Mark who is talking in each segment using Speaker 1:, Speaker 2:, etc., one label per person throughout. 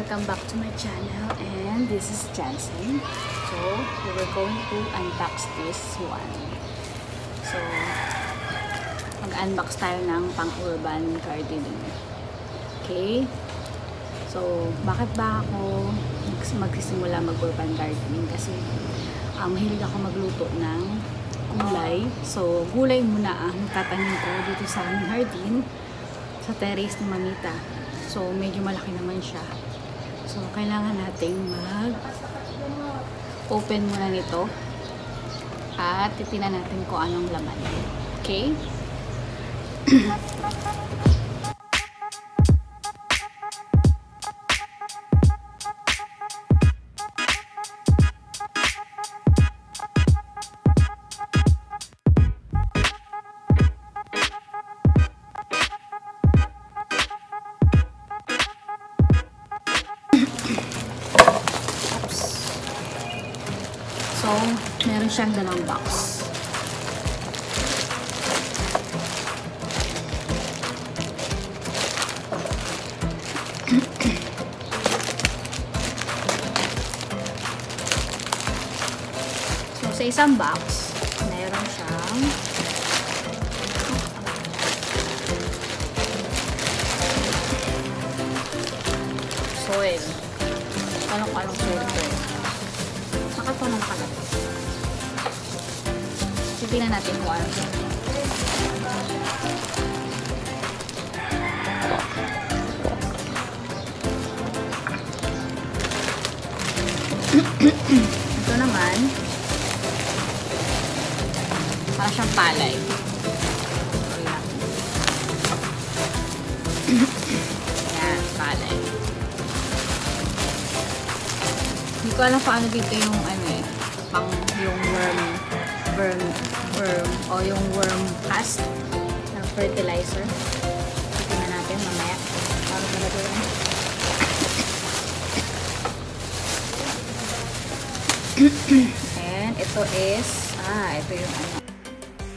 Speaker 1: Welcome back to my channel, and this is Jansen. So, we're going to unbox this one. So, mag-unbox tayo ng pang-urban gardening. Okay? So, bakit ba ako magsisimula mag-urban gardening? Kasi, mahilig ako magluto ng gulay. So, gulay muna ang tatanim ko dito sa aming hardin, sa terrace ni Mamita. So, medyo malaki naman siya. So, kailangan nating mag-open muna nito. At titingnan natin kung anong laman. Okay? So, meron siyang dalawang box. So, sa isang box, meron siyang soil. Anong soil ko? Ito ng kalat. Titignan natin kung ano. Ito naman, para siyang palay. Yan, palay. Hindi ko alam paano dito yung yung worm o yung worm cast ng fertilizer. Tingnan natin mamaya. Paano talaga yun? And ito is ito yung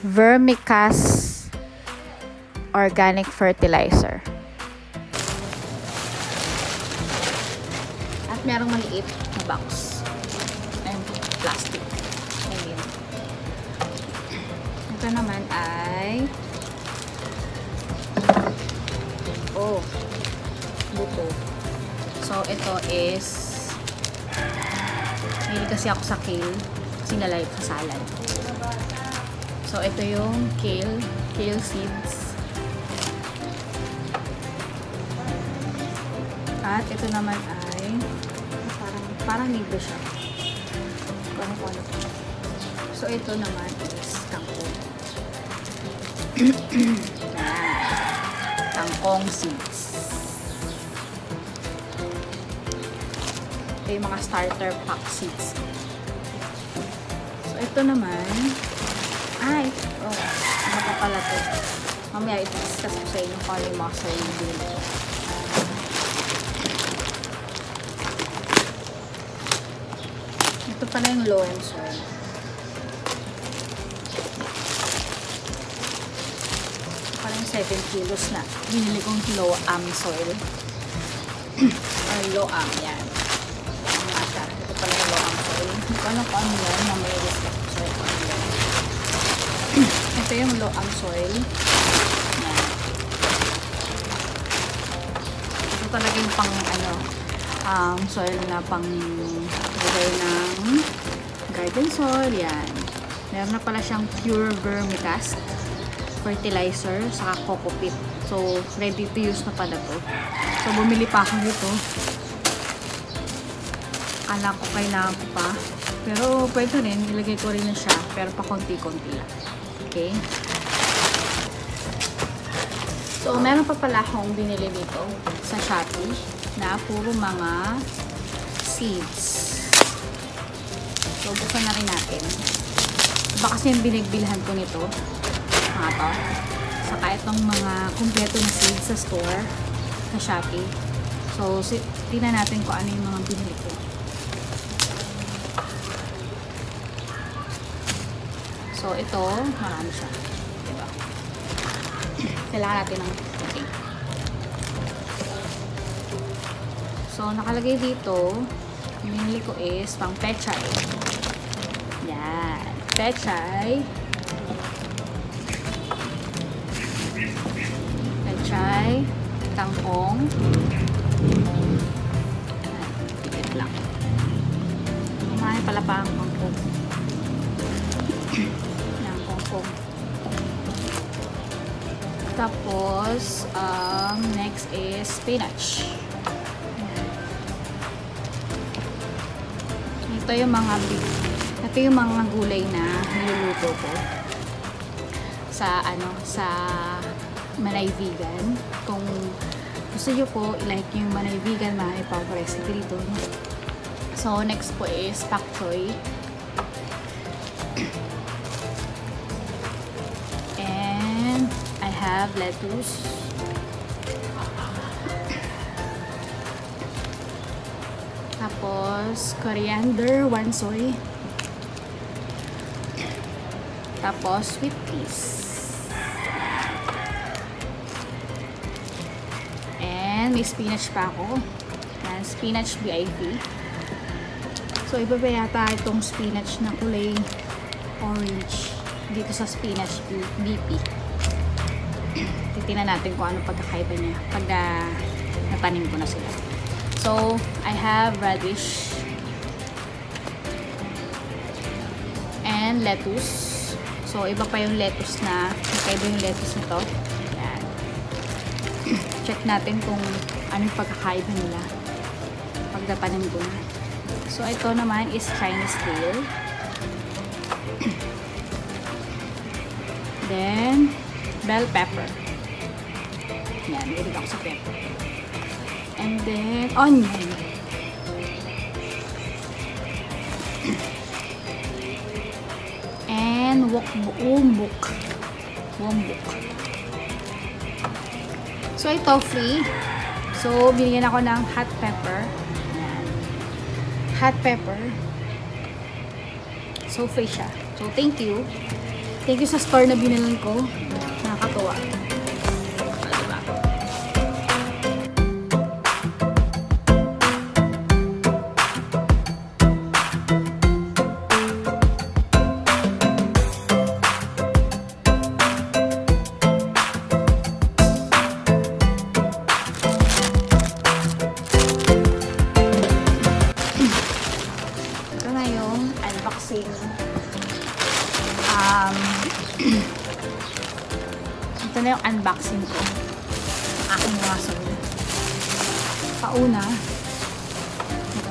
Speaker 1: vermicast organic fertilizer. At merong maliit na box. Plastic. Ayan. Ito naman ay buto. So, ito is hindi kasi ako sa kale kasi nalay sa salad. So, ito yung kale seeds. At ito naman ay parang libre siya. So, ito naman is kangkong. Kangkong seeds. Ito yung mga starter pack seeds. So, ito naman ano pa pala ito? Mamaya i-discuss ko sa inyo kung ano yung mga soil dito. Ito pala yung loam soil. Parang 7 kilos na. Binili kong loam soil. Loam, yan. Ito pala yung loam soil. Hindi ko alam kung ano yan. Mamaya discuss ko sa inyo. Ito yung loam soil. Yan. Ito talaga yung pang soil na pang lagay ng garden soil. Yan. Meron na pala siyang pure vermicast fertilizer saka coco peat. So, ready to use na pala to. So, bumili pa ako nito. Akala ko kailangan ko pa. Pero, pwede rin. Ilagay ko rin na siya. Pero, pa konti-konti lang. Okay? So, meron pa pala akong binili dito sa Shopee na puro mga seeds. So, buksan na rin natin. Iba kasi yung binigbilhan ko nito. Mga to. Saka itong mga kumpleto na seeds sa store sa Shopee. So, tingnan natin kung ano yung mga binili ko. So, ito, marami siya. Diba? Kailangan natin ng puting. So, So, nakalagay dito, binili ko is pang pechay. Yan. Pechay. Pechay. Kangkong. Tikit lang. Kumain pala pa ang kangkong. Yan, kangkong. Tapos, next is spinach. Ito yung mga gulay na niluluto ko sa Manay Vegan. Kung gusto nyo po, i-like yung Manay Vegan, marami pa ako recipe dito. So, next po is pak choy. And I have lettuce. Tapos, coriander, 1 soy. Tapos, sweet peas. And may spinach pa ako. Yan, spinach BIP. So, iba pa yata itong spinach na kulay orange dito sa spinach BP. Titingnan natin kung ano pagkakaiba niya pag natanim ko na sila. So, I have radish and lettuce. So, iba pa yung lettuce na, magkaiba yung lettuce nito. Ayan. Check natin kung ano yung pagkakaiba nila pag natanim ko na. So, ito naman is Chinese kale. Then, bell pepper. Ayan, hilig ako sa pepper. And then, onion. And wombok. So, ito free. So, binigyan ako ng hot pepper. Ayan. Hot pepper. So, free siya. So, thank you. Thank you sa store na binilan ko. Nakakatuwa. Ito na yung unboxing ko. Aking mga soda. Pauna,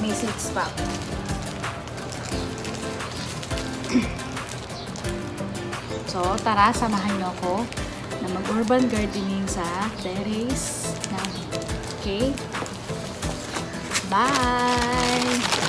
Speaker 1: may seeds pa. So, tara, samahan nyo ako na mag-urban gardening sa terrace namin. Okay? Bye!